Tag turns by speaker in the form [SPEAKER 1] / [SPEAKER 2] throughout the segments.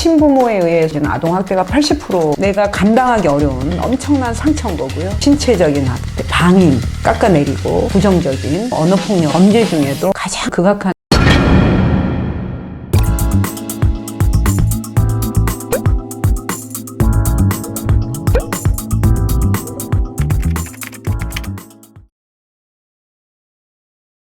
[SPEAKER 1] 친부모에 의해서 아동학대가 80% 내가 감당하기 어려운 엄청난 상처인 거고요. 신체적인 학대, 방임, 깎아내리고 부정적인 언어폭력, 범죄 중에도 가장 극악한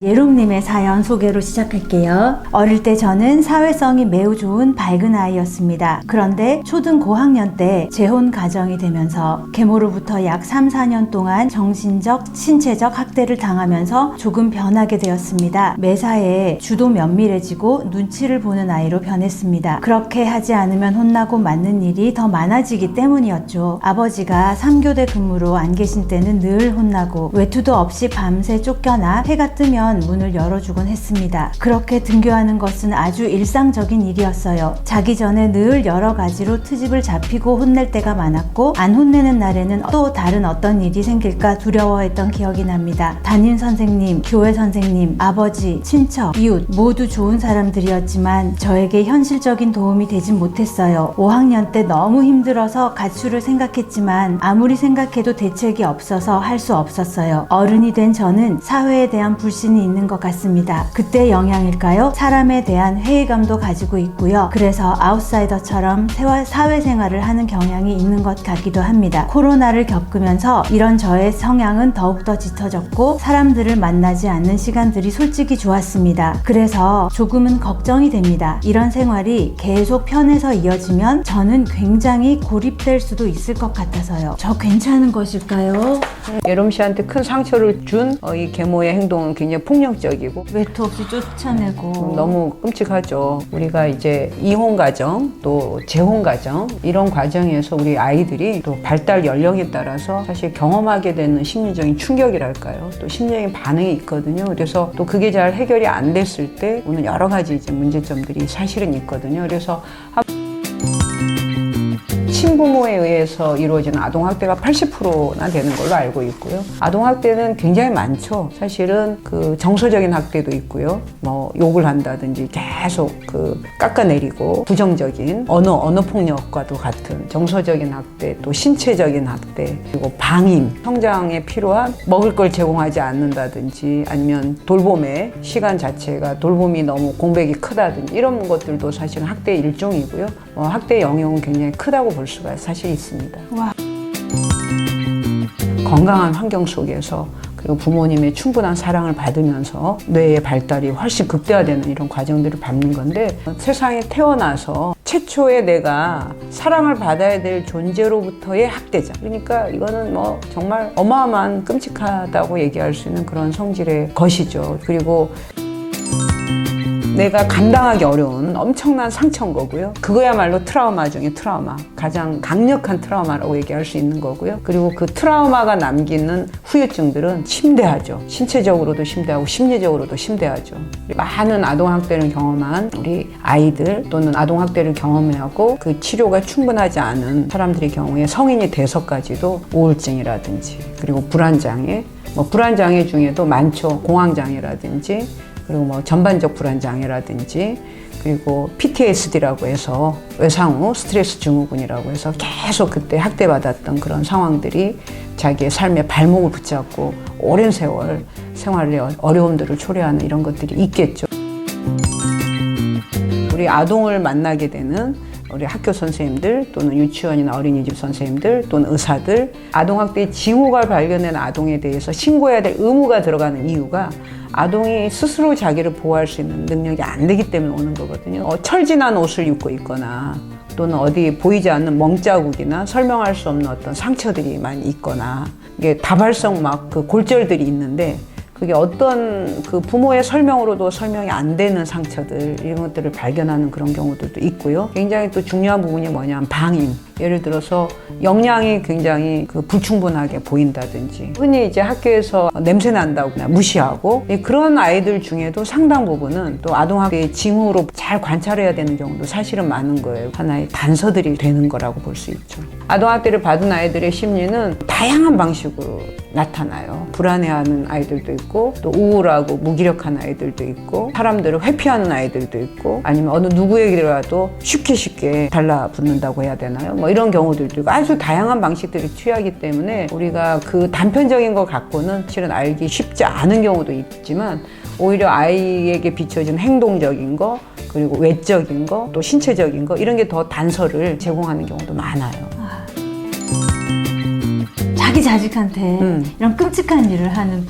[SPEAKER 2] 예롱님의 사연 소개로 시작할게요. 어릴 때 저는 사회성이 매우 좋은 밝은 아이였습니다. 그런데 초등 고학년 때 재혼 가정이 되면서 계모로부터 약 3, 4년 동안 정신적, 신체적 학대를 당하면서 조금 변하게 되었습니다. 매사에 주도 면밀해지고 눈치를 보는 아이로 변했습니다. 그렇게 하지 않으면 혼나고 맞는 일이 더 많아지기 때문이었죠. 아버지가 3교대 근무로 안 계신 때는 늘 혼나고 외투도 없이 밤새 쫓겨나 해가 뜨면 문을 열어주곤 했습니다. 그렇게 등교하는 것은 아주 일상적인 일이었어요. 자기 전에 늘 여러 가지로 트집을 잡히고 혼낼 때가 많았고 안 혼내는 날에는 또 다른 어떤 일이 생길까 두려워했던 기억이 납니다. 담임 선생님, 교회 선생님, 아버지, 친척, 이웃 모두 좋은 사람들이었지만 저에게 현실적인 도움이 되진 못했어요. 5학년 때 너무 힘들어서 가출을 생각했지만 아무리 생각해도 대책이 없어서 할 수 없었어요. 어른이 된 저는 사회에 대한 불신이 있는 것 같습니다. 그때 영향일까요? 사람에 대한 회의감도 가지고 있고요. 그래서 아웃사이더처럼 사회생활을 하는 경향이 있는 것 같기도 합니다. 코로나를 겪으면서 이런 저의 성향은 더욱더 짙어졌고 사람들을 만나지 않는 시간들이 솔직히 좋았습니다. 그래서 조금은 걱정이 됩니다. 이런 생활이 계속 편해서 이어지면 저는 굉장히 고립될 수도 있을 것 같아서요. 저 괜찮은 것일까요?
[SPEAKER 1] 예롬 씨한테 큰 상처를 준 이 계모의 행동은 굉장히 폭력적이고
[SPEAKER 2] 외투 없이 쫓아내고
[SPEAKER 1] 너무 끔찍하죠. 우리가 이제 이혼 가정 또 재혼 가정 이런 과정에서 우리 아이들이 또 발달 연령에 따라서 사실 경험하게 되는 심리적인 충격이랄까요? 또 심리적인 반응이 있거든요. 그래서 또 그게 잘 해결이 안 됐을 때 오는 여러 가지 이제 문제점들이 사실은 있거든요. 그래서 친부모에 의해서 이루어지는 아동학대가 80%나 되는 걸로 알고 있고요. 아동학대는 굉장히 많죠. 사실은 그 정서적인 학대도 있고요. 뭐 욕을 한다든지 계속 깎아내리고 부정적인 언어폭력과도 같은 정서적인 학대, 또 신체적인 학대, 그리고 방임, 성장에 필요한 먹을 걸 제공하지 않는다든지 아니면 돌봄의 시간 자체가 돌봄이 너무 공백이 크다든지 이런 것들도 사실은 학대의 일종이고요. 학대의 영역은 굉장히 크다고 볼 수가 사실 있습니다.
[SPEAKER 2] 와.
[SPEAKER 1] 건강한 환경 속에서 그리고 부모님의 충분한 사랑을 받으면서 뇌의 발달이 훨씬 극대화되는 이런 과정들을 밟는 건데 세상에 태어나서 최초의 내가 사랑을 받아야 될 존재로부터의 학대자. 그러니까 이거는 뭐 정말 어마어마한 끔찍하다고 얘기할 수 있는 그런 성질의 것이죠. 그리고 내가 감당하기 어려운 엄청난 상처인 거고요. 그거야말로 트라우마 중에 트라우마. 가장 강력한 트라우마라고 얘기할 수 있는 거고요. 그리고 그 트라우마가 남기는 후유증들은 심대하죠. 신체적으로도 심대하고 심리적으로도 심대하죠. 많은 아동학대를 경험한 우리 아이들 또는 아동학대를 경험하고 그 치료가 충분하지 않은 사람들의 경우에 성인이 돼서까지도 우울증이라든지 그리고 불안장애, 불안장애 중에도 많죠. 공황장애라든지 그리고 전반적 불안장애라든지 그리고 PTSD라고 해서 외상후 스트레스 증후군이라고 해서 계속 그때 학대받았던 그런 상황들이 자기의 삶의 발목을 붙잡고 오랜 세월 생활의 어려움들을 초래하는 이런 것들이 있겠죠. 우리 아동을 만나게 되는 우리 학교 선생님들 또는 유치원이나 어린이집 선생님들 또는 의사들 아동학대의 징후가 발견된 아동에 대해서 신고해야 될 의무가 들어가는 이유가 아동이 스스로 자기를 보호할 수 있는 능력이 안 되기 때문에 오는 거거든요. 철진한 옷을 입고 있거나 또는 어디 보이지 않는 멍자국이나 설명할 수 없는 어떤 상처들이 많이 있거나 이게 다발성 그 골절들이 있는데 그게 어떤 그 부모의 설명으로도 설명이 안 되는 상처들 이런 것들을 발견하는 그런 경우들도 있고요. 굉장히 또 중요한 부분이 뭐냐면 방임. 예를 들어서 영양이 굉장히 불충분하게 보인다든지 흔히 이제 학교에서 냄새 난다고 무시하고 그런 아이들 중에도 상당 부분은 또 아동학대의 징후로 잘 관찰해야 되는 경우도 사실은 많은 거예요. 하나의 단서들이 되는 거라고 볼 수 있죠. 아동학대를 받은 아이들의 심리는 다양한 방식으로 나타나요. 불안해하는 아이들도 있고 또 우울하고 무기력한 아이들도 있고 사람들을 회피하는 아이들도 있고 아니면 어느 누구에게라도 쉽게 달라붙는다고 해야 되나요? 뭐 이런 경우들도 있고 아주 다양한 방식들이 취하기 때문에 우리가 그 단편적인 것 갖고는 실은 알기 쉽지 않은 경우도 있지만 오히려 아이에게 비춰진 행동적인 거 그리고 외적인 거 또 신체적인 거 이런 게 더 단서를 제공하는 경우도 많아요.
[SPEAKER 2] 자기 자식한테 이런 끔찍한 일을 하는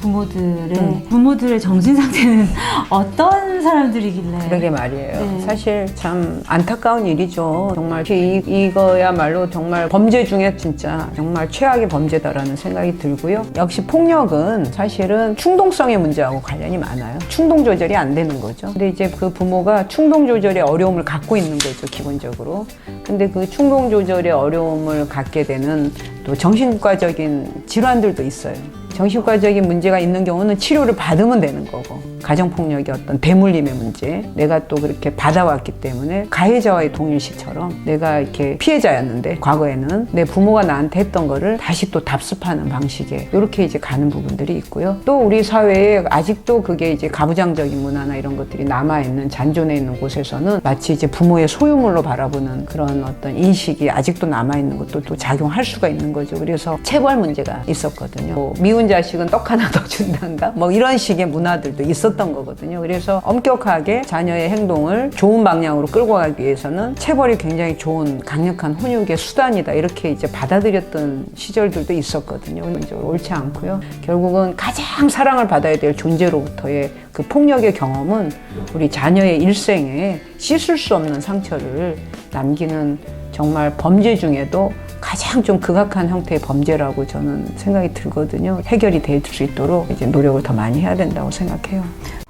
[SPEAKER 2] 부모들의 정신 상태는 어떤 사람들이길래?
[SPEAKER 1] 그러게 말이에요.
[SPEAKER 2] 네.
[SPEAKER 1] 사실 참 안타까운 일이죠. 정말 이거야말로 정말 범죄 중에 진짜 정말 최악의 범죄다라는 생각이 들고요. 역시 폭력은 사실은 충동성의 문제하고 관련이 많아요. 충동 조절이 안 되는 거죠. 근데 이제 그 부모가 충동 조절의 어려움을 갖고 있는 거죠, 기본적으로. 근데 그 충동 조절의 어려움을 갖게 되는 또 정신과적인 질환들도 있어요. 정신과적인 문제가 있는 경우는 치료를 받으면 되는 거고 가정폭력의 어떤 대물림의 문제 내가 또 그렇게 받아왔기 때문에 가해자와의 동일시처럼 내가 이렇게 피해자였는데 과거에는 내 부모가 나한테 했던 거를 다시 또 답습하는 방식에 이렇게 이제 가는 부분들이 있고요. 또 우리 사회에 아직도 그게 이제 가부장적인 문화나 이런 것들이 남아있는 잔존해 있는 곳에서는 마치 이제 부모의 소유물로 바라보는 그런 어떤 인식이 아직도 남아있는 것도 또 작용할 수가 있는 거죠. 그래서 체벌 문제가 있었거든요. 뭐 미운 자식은 떡 하나 더 준단가? 뭐 이런 식의 문화들도 있었던 거거든요. 그래서 엄격하게 자녀의 행동을 좋은 방향으로 끌고 가기 위해서는 체벌이 굉장히 좋은 강력한 훈육의 수단이다. 이렇게 이제 받아들였던 시절들도 있었거든요. 이제 옳지 않고요. 결국은 가장 사랑을 받아야 될 존재로부터의 그 폭력의 경험은 우리 자녀의 일생에 씻을 수 없는 상처를 남기는 정말 범죄 중에도 가장 좀 극악한 형태의 범죄라고 저는 생각이 들거든요. 해결이 될 수 있도록 이제 노력을 더 많이 해야 된다고 생각해요.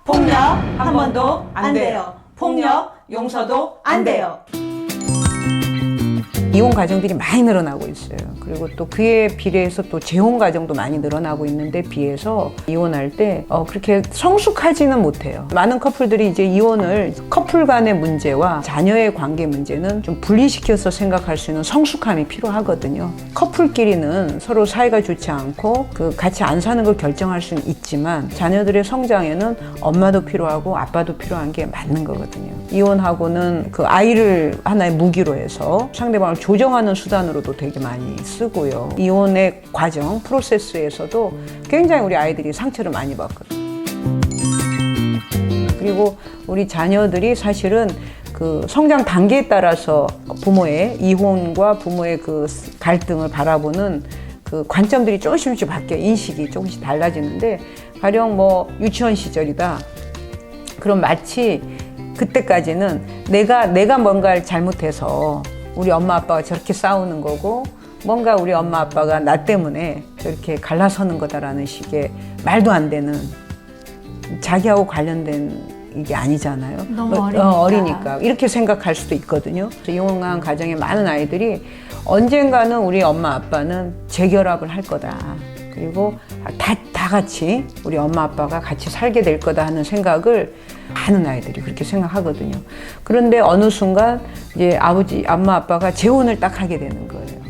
[SPEAKER 2] 폭력 한 번도 안 돼요. 폭력 용서도 안 돼요.
[SPEAKER 1] 이혼 가정들이 많이 늘어나고 있어요. 그리고 또 그에 비례해서 또 재혼 가정도 많이 늘어나고 있는데 비해서 이혼할 때 그렇게 성숙하지는 못해요. 많은 커플들이 이제 이혼을 커플 간의 문제와 자녀의 관계 문제는 좀 분리시켜서 생각할 수 있는 성숙함이 필요하거든요. 커플끼리는 서로 사이가 좋지 않고 같이 안 사는 걸 결정할 수는 있지만 자녀들의 성장에는 엄마도 필요하고 아빠도 필요한 게 맞는 거거든요. 이혼하고는 그 아이를 하나의 무기로 해서 상대방을 조정하는 수단으로도 되게 많이 쓰고요. 이혼의 과정, 프로세스에서도 굉장히 우리 아이들이 상처를 많이 받거든요. 그리고 우리 자녀들이 사실은 그 성장 단계에 따라서 부모의 이혼과 부모의 그 갈등을 바라보는 그 관점들이 조금씩 바뀌어 인식이 조금씩 달라지는데 가령 뭐 유치원 시절이다. 그럼 마치 그때까지는 내가 뭔가를 잘못해서 우리 엄마 아빠가 저렇게 싸우는 거고 뭔가 우리 엄마 아빠가 나 때문에 저렇게 갈라서는 거다라는 식의 말도 안 되는 자기하고 관련된 이게 아니잖아요.
[SPEAKER 2] 너무
[SPEAKER 1] 어리니까 이렇게 생각할 수도 있거든요. 이혼한 가정의 많은 아이들이 언젠가는 우리 엄마 아빠는 재결합을 할 거다. 그리고 다 같이 우리 엄마 아빠가 같이 살게 될 거다 하는 생각을 많은 아이들이 그렇게 생각하거든요. 그런데 어느 순간 이제 엄마 아빠가 재혼을 딱 하게 되는 거예요.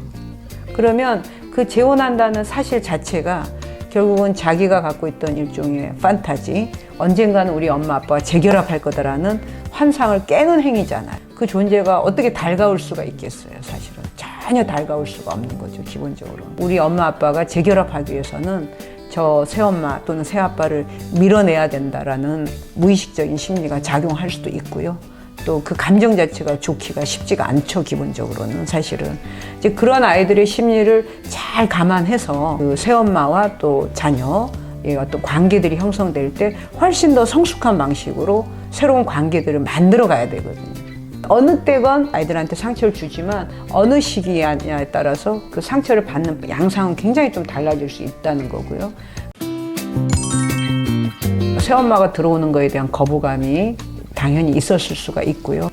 [SPEAKER 1] 그러면 그 재혼한다는 사실 자체가 결국은 자기가 갖고 있던 일종의 판타지, 언젠가는 우리 엄마 아빠가 재결합할 거다라는 환상을 깨는 행위잖아요. 그 존재가 어떻게 달가울 수가 있겠어요, 사실은. 전혀 달가울 수가 없는 거죠, 기본적으로. 우리 엄마 아빠가 재결합하기 위해서는 저 새엄마 또는 새아빠를 밀어내야 된다라는 무의식적인 심리가 작용할 수도 있고요. 또 그 감정 자체가 좋기가 쉽지가 않죠, 기본적으로는 사실은. 이제 그런 아이들의 심리를 잘 감안해서 그 새엄마와 또 자녀의 어떤 관계들이 형성될 때 훨씬 더 성숙한 방식으로 새로운 관계들을 만들어 가야 되거든요. 어느 때건 아이들한테 상처를 주지만 어느 시기냐에 따라서 그 상처를 받는 양상은 굉장히 좀 달라질 수 있다는 거고요. 새엄마가 들어오는 거에 대한 거부감이 당연히 있었을 수가 있고요.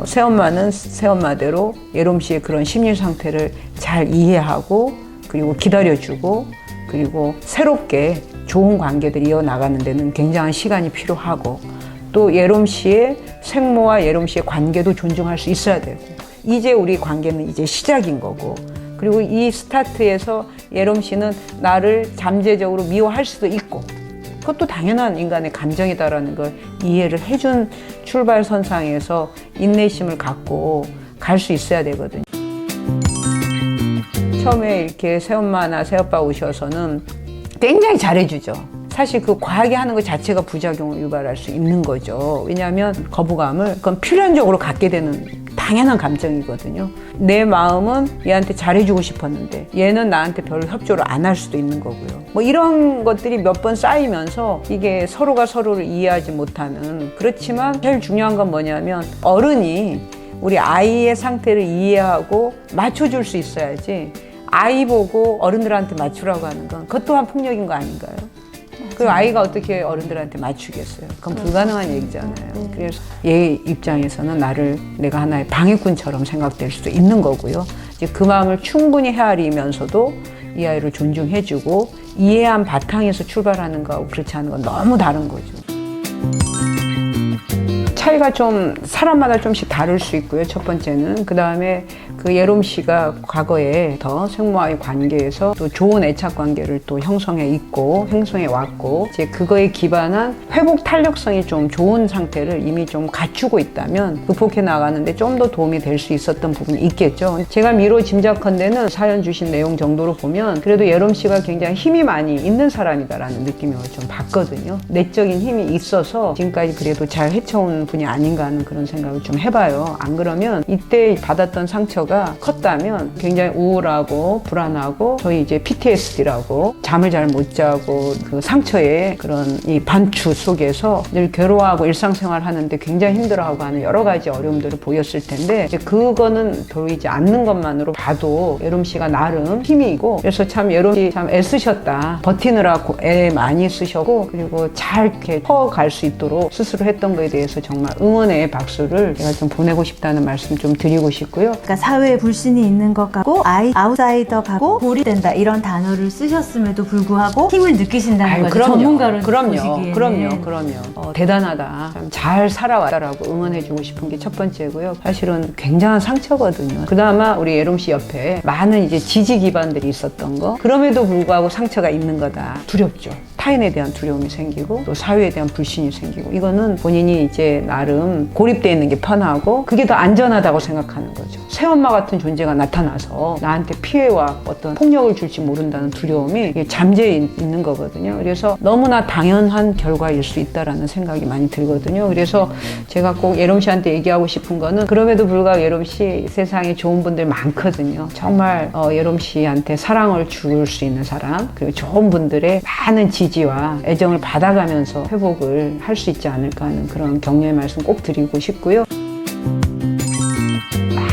[SPEAKER 1] 새엄마는 새엄마대로 예롬 씨의 그런 심리 상태를 잘 이해하고 그리고 기다려주고 그리고 새롭게 좋은 관계들이 이어나가는 데는 굉장한 시간이 필요하고 또 예롬 씨의 생모와 예롬 씨의 관계도 존중할 수 있어야 되고 이제 우리 관계는 이제 시작인 거고 그리고 이 스타트에서 예롬 씨는 나를 잠재적으로 미워할 수도 있고 그것도 당연한 인간의 감정이다라는 걸 이해를 해준 출발선상에서 인내심을 갖고 갈 수 있어야 되거든요. 처음에 이렇게 새엄마나 새아빠 오셔서는 굉장히 잘해주죠. 사실 그 과하게 하는 것 자체가 부작용을 유발할 수 있는 거죠. 왜냐하면 거부감을 그건 필연적으로 갖게 되는 당연한 감정이거든요. 내 마음은 얘한테 잘해주고 싶었는데 얘는 나한테 별로 협조를 안 할 수도 있는 거고요. 뭐 이런 것들이 몇 번 쌓이면서 이게 서로가 서로를 이해하지 못하는 그렇지만 제일 중요한 건 뭐냐면 어른이 우리 아이의 상태를 이해하고 맞춰줄 수 있어야지 아이 보고 어른들한테 맞추라고 하는 건 그것 또한 폭력인 거 아닌가요? 그리고 아이가 어떻게 어른들한테 맞추겠어요? 그건 불가능한 얘기잖아요. 그래서 얘 입장에서는 나를 내가 하나의 방해꾼처럼 생각될 수도 있는 거고요. 이제 그 마음을 충분히 헤아리면서도 이 아이를 존중해주고 이해한 바탕에서 출발하는 거하고 그렇지 않은 건 너무 다른 거죠. 차이가 좀 사람마다 좀씩 다를 수 있고요. 첫 번째는 그 다음에 그 예롬 씨가 과거에 더 생모와의 관계에서 또 좋은 애착 관계를 또 형성해 있고 형성해 왔고 이제 그거에 기반한 회복 탄력성이 좀 좋은 상태를 이미 좀 갖추고 있다면 극복해 나가는데 좀 더 도움이 될 수 있었던 부분이 있겠죠. 제가 미로 짐작컨대는 사연 주신 내용 정도로 보면 그래도 예롬 씨가 굉장히 힘이 많이 있는 사람이다라는 느낌을 좀 받거든요. 내적인 힘이 있어서 지금까지 그래도 잘 헤쳐온 분이 아닌가 하는 그런 생각을 좀 해봐요. 안 그러면 이때 받았던 상처가 컸다면 굉장히 우울하고 불안하고 저희 이제 PTSD라고 잠을 잘 못 자고 그 상처의 그런 이 반추 속에서 늘 괴로워하고 일상생활 하는데 굉장히 힘들어하고 하는 여러 가지 어려움들을 보였을 텐데 이제 그거는 보이지 않는 것만으로 봐도 예롬 씨가 나름 힘이 있고 그래서 참 예롬 씨 참 애쓰셨다. 버티느라고 애 많이 쓰셨고 그리고 잘 이렇게 퍼갈 수 있도록 스스로 했던 거에 대해서 정말 응원의 박수를 제가 좀 보내고 싶다는 말씀 좀 드리고 싶고요.
[SPEAKER 2] 그러니까 사회에 불신이 있는 것 같고 아웃사이더 같고 고립된다 이런 단어를 쓰셨음에도 불구하고 힘을 느끼신다는 거죠. 전문가로 보시기에는.
[SPEAKER 1] 그럼요. 대단하다. 참 잘 살아왔다라고 응원해주고 싶은 게 첫 번째고요. 사실은 굉장한 상처거든요. 그나마 우리 예롬 씨 옆에 많은 이제 지지 기반들이 있었던 거. 그럼에도 불구하고 상처가 있는 거다. 두렵죠. 타인에 대한 두려움이 생기고 또 사회에 대한 불신이 생기고 이거는 본인이 이제 나름 고립되어 있는 게 편하고 그게 더 안전하다고 생각하는 거죠. 새엄마 같은 존재가 나타나서 나한테 피해와 어떤 폭력을 줄지 모른다는 두려움이 잠재해 있는 거거든요. 그래서 너무나 당연한 결과일 수 있다라는 생각이 많이 들거든요. 그래서 제가 꼭 예롬 씨한테 얘기하고 싶은 거는 그럼에도 불구하고 예롬 씨 세상에 좋은 분들 많거든요. 정말 예롬 씨한테 사랑을 줄 수 있는 사람 그리고 좋은 분들의 많은 지지와 애정을 받아가면서 회복을 할 수 있지 않을까 하는 그런 격려의 말씀 꼭 드리고 싶고요.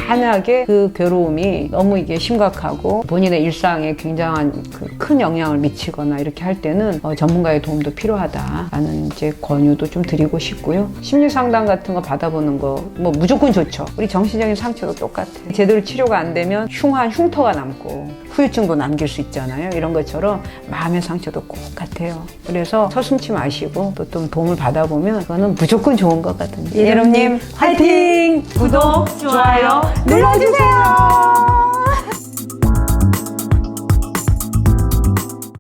[SPEAKER 1] 만약에 그 괴로움이 너무 이게 심각하고 본인의 일상에 굉장한 큰 영향을 미치거나 이렇게 할 때는 전문가의 도움도 필요하다라는 이제 권유도 좀 드리고 싶고요. 심리 상담 같은 거 받아보는 거 뭐 무조건 좋죠. 우리 정신적인 상처도 똑같아. 제대로 치료가 안 되면 흉한 흉터가 남고 후유증도 남길 수 있잖아요. 이런 것처럼 마음의 상처도 똑같아요. 그래서 서슴지 마시고 또 좀 도움을 받아보면 그거는 무조건 좋은 것 같은데.
[SPEAKER 2] 예롬님 화이팅! 구독, 좋아요 눌러주세요.